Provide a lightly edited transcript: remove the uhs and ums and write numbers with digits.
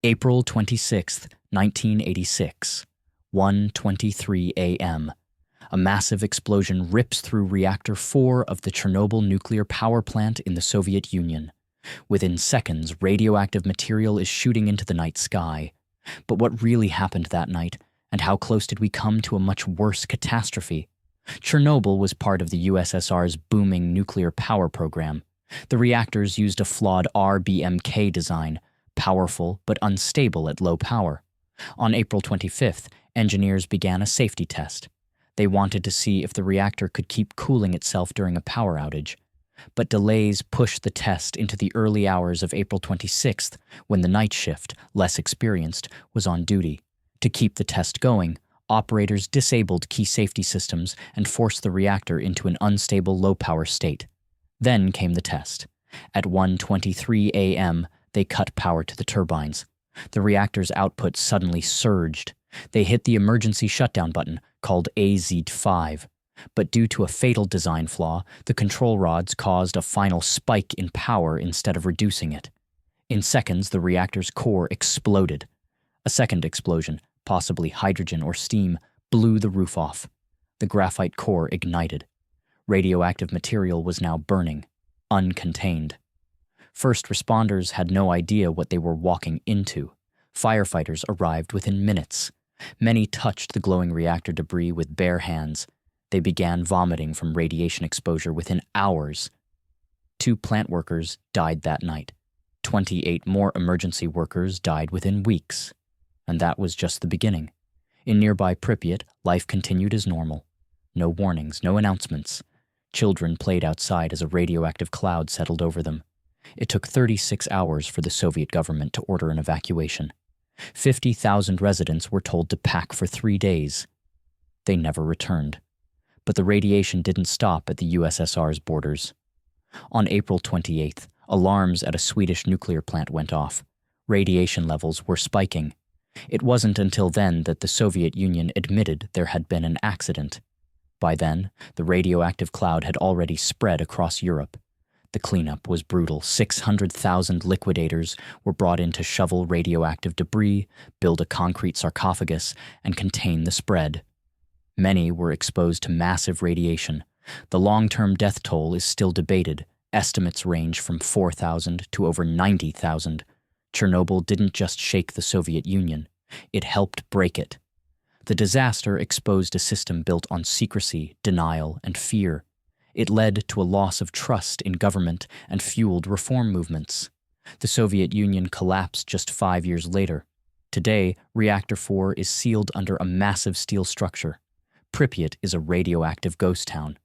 April 26, 1986, 1:23 a.m. A massive explosion rips through Reactor 4 of the Chernobyl nuclear power plant in the Soviet Union. Within seconds, radioactive material is shooting into the night sky. But what really happened that night, and how close did we come to a much worse catastrophe? Chernobyl was part of the USSR's booming nuclear power program. The reactors used a flawed RBMK design, powerful but unstable at low power. On April 25th, engineers began a safety test. They wanted to see if the reactor could keep cooling itself during a power outage. But delays pushed the test into the early hours of April 26th, when the night shift, less experienced, was on duty. To keep the test going, operators disabled key safety systems and forced the reactor into an unstable low-power state. Then came the test. At 1:23 a.m., they cut power to the turbines. The reactor's output suddenly surged. They hit the emergency shutdown button, called AZ-5. But due to a fatal design flaw, the control rods caused a final spike in power instead of reducing it. In seconds, the reactor's core exploded. A second explosion, possibly hydrogen or steam, blew the roof off. The graphite core ignited. Radioactive material was now burning, uncontained. First responders had no idea what they were walking into. Firefighters arrived within minutes. Many touched the glowing reactor debris with bare hands. They began vomiting from radiation exposure within hours. 2 plant workers died that night. 28 more emergency workers died within weeks. And that was just the beginning. In nearby Pripyat, life continued as normal. No warnings, no announcements. Children played outside as a radioactive cloud settled over them. It took 36 hours for the Soviet government to order an evacuation. 50,000 residents were told to pack for 3 days. They never returned. But the radiation didn't stop at the USSR's borders. On April 28th, alarms at a Swedish nuclear plant went off. Radiation levels were spiking. It wasn't until then that the Soviet Union admitted there had been an accident. By then, the radioactive cloud had already spread across Europe. The cleanup was brutal. 600,000 liquidators were brought in to shovel radioactive debris, build a concrete sarcophagus, and contain the spread. Many were exposed to massive radiation. The long-term death toll is still debated. Estimates range from 4,000 to over 90,000. Chernobyl didn't just shake the Soviet Union. It helped break it. The disaster exposed a system built on secrecy, denial, and fear. It led to a loss of trust in government and fueled reform movements. The Soviet Union collapsed just 5 years later. Today, Reactor 4 is sealed under a massive steel structure. Pripyat is a radioactive ghost town.